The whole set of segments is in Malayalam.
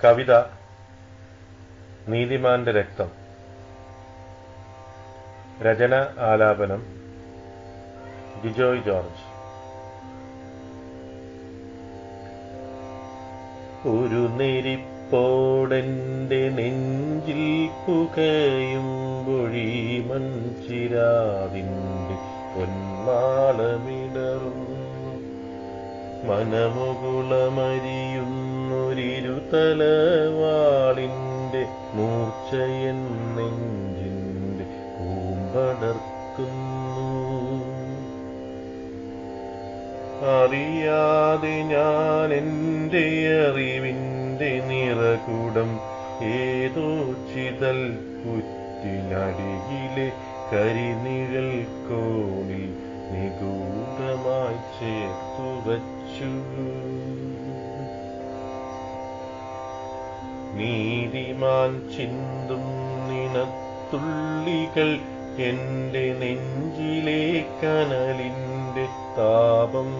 കവിത നീതിമാന്റെ രക്തം. രചന ആലാപനം ജിജോയ് ജോർജ്. ഒരു നെരിപ്പോടെൻ്റെ നെഞ്ചിൽ പുകയുമ്പൊഴി മൺചിരാതിൻ്റെ പൊന്മാളമിടറുന്നു. മനമുകുളമരിയുന്നൊരിരുതലവാളിൻ്റെ മൂർച്ചയൻ നെഞ്ചിൻ്റെ കൂമ്പടർക്കുന്നു. അറിയാതെ ഞാൻ എൻ്റെ അറിവിൻ്റെ നിറകുടം ഏതോ ചിതൽ പുറ്റിനടിയിലെ കരിനിഴൽ കോണിൽ നിഗൂഢമായി ചേർത്തു വച്ചു. നീതിമാൻ ചിന്തും നിണത്തുള്ളികൾ എൻ്റെ നെഞ്ചിലെ കനലിൻ്റെ താപം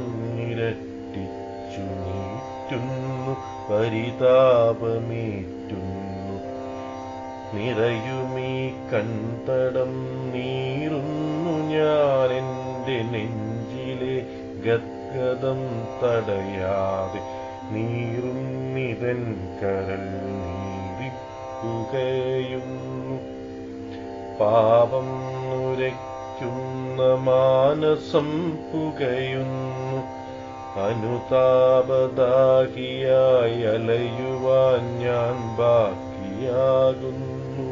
ഇരട്ടിച്ചു നീറ്റുന്നു, പരിതാപമേറ്റുന്നു. നിറയുമീ കൺതടം നീറുന്നു ഞാൻ എൻ്റെ നെഞ്ചിലെ ഗദ്ഗദം തടയാതെ. നീറുന്നിതൻ കരൾ നീറിപ്പുകയുന്നു. പാപം നുരയ്ക്കുന്ന മാനസം പുകയുന്നു. അനുതാപദാഹിയായി അലയുവാൻ ഞാൻ ബാക്കിയാകുന്നു.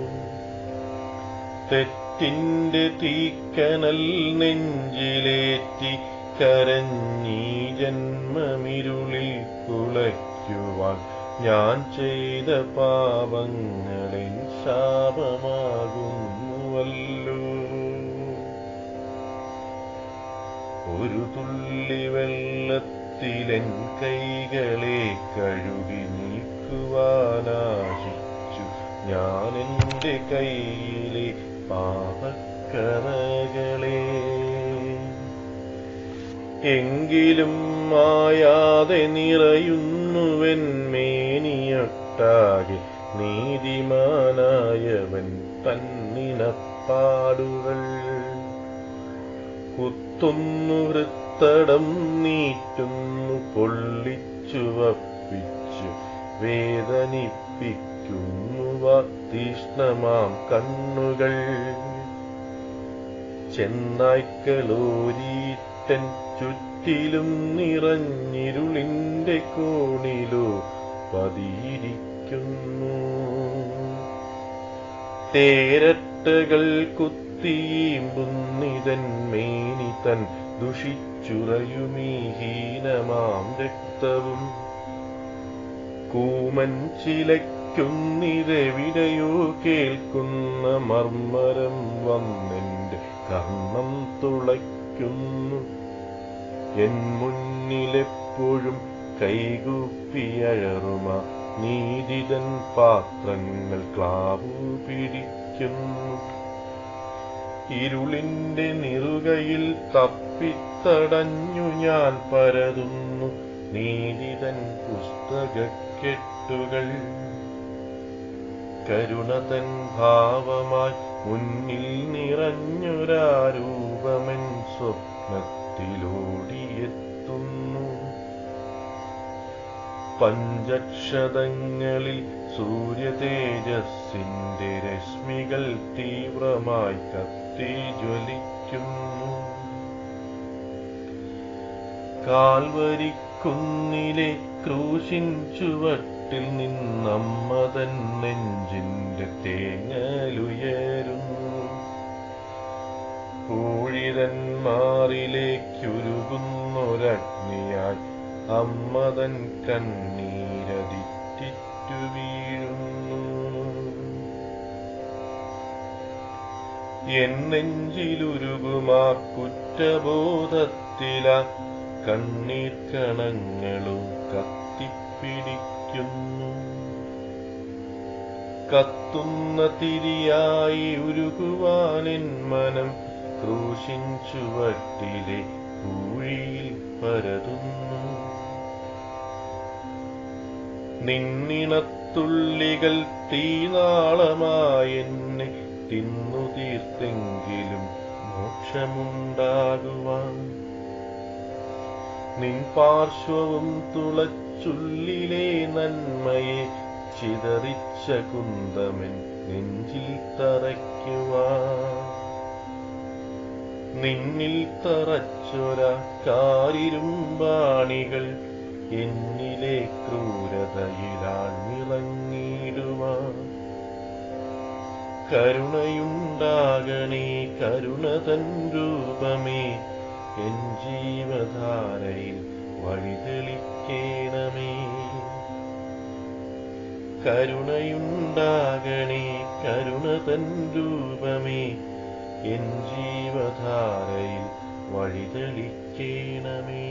തെറ്റിൻ്റെ തീക്കനൽ നെഞ്ചിലേറ്റി കരഞ്ഞീ ജന്മമിരുളിൽ കുളയ്ക്കുവാൻ ഞാൻ ചെയ്ത പാപങ്ങളെൻ ശാപമാകുന്നുവല്ലോ. ഒരു തുള്ളി വെള്ളത്തിലെൻ കൈകളെ കഴുകി നീക്കുവാനാശിച്ചു ഞാൻ എൻ്റെ കൈയിലെ പാപക്കറകളെ. എങ്കിലും മായാതെ നിറയുന്നുവൻ മേനിയൊട്ടാകെ നീതിമാനായവൻ തന്നിണപ്പാടുകൾ. കുത്തുന്നു വൃത്തടം നീറ്റുന്നു, പൊള്ളിച്ചു വപ്പിച്ചു വേദനിപ്പിക്കുന്നു തീഷ്ണമാം കണ്ണുകൾ. ചെന്നായ്ക്കളോരീറ്റൻ ചുറ്റിലും നിറഞ്ഞിരുളിൻ്റെ കോണിലോ പതിയിരിക്കുന്നു. തേരട്ടകൾ കുത്തിയുമ്പുന്നിതൻ മേനി തൻ ദുഷിച്ചുറയുമീ ഹീനമാം രക്തവും. കൂമൻ ചിലയ്ക്കുന്നിതെവിടെയോ കേൾക്കുന്ന മർമ്മരം വന്നെൻ്റെ കർണം തുളയ്ക്കുന്നു. എൻ മുന്നിലെപ്പോഴും കൈകൂപ്പിയഴറുമ നീതിതൻ പാത്രങ്ങൾ ക്ലാവു പിടിക്കുന്നു. ഇരുളിൻ്റെ നിറുകയിൽ തപ്പിത്തടഞ്ഞു ഞാൻ പരതുന്നു നീതിതൻ പുസ്തകക്കെട്ടുകൾ. കരുണതൻ ഭാവമായി മുന്നിൽ നിറഞ്ഞൊരാരൂപമെൻ സ്വപ്നത്തിലോടിയെത്തുന്നു. പഞ്ചക്ഷതങ്ങളിൽ സൂര്യതേജസ്സിൻ്റെ രശ്മികൾ തീവ്രമായി കത്തിജ്വലിക്കുന്നു. കാൽവരിക്കുന്നിലെ ക്രൂശിൻ ചുവട്ടിൽ നിന്നമ്മതൻ നെഞ്ചിൻ്റെ തേങ്ങലുയരുന്നു. പൂഴിതന്മാറിലേക്കുരുകുന്നൊരഗ്നിയായി അമ്മതൻ കണ്ണീരതിറ്റിറ്റു വീഴുന്നു. എൻ നെഞ്ചിലുരുകുമാ കുറ്റബോധത്തില കണ്ണീർ കണങ്ങളും കത്തിപ്പിടിക്കുന്നു. കത്തുന്ന തിരിയായി ഉരുകുവാനെൻ മനം ക്രൂശിൻ ചുവട്ടിലെ പൂഴിയിൽ പരതുന്നു. നിന്നിണത്തുള്ളികൾ തീനാളമായെന്നെ തിന്നു തീർത്തെങ്കിലും മോക്ഷമുണ്ടാകുവാൻ നിൻ പാർശ്വവും തുളച്ചുള്ളിലെ നന്മയെ ചിതറിച്ച കുന്തമൻ നെഞ്ചിൽ തറയ്ക്കുവാൻ നിന്നിൽ തറച്ചൊര കാരിരുമ്പാണികൾ എന്നിലെ ക്രൂരതയിലാഴ്ന്നിറങ്ങിടുവാൻ കരുണയുണ്ടാകണേ കരുണതൻ രൂപമേ എൻ ജീവധാരയിൽ വഴിതെളിക്കേണമേ കരുണയുണ്ടാകണേ കരുണതൻ രൂപമേ എൻ ജീവധാരയിൽ വഴിതെളിക്കേണമേ.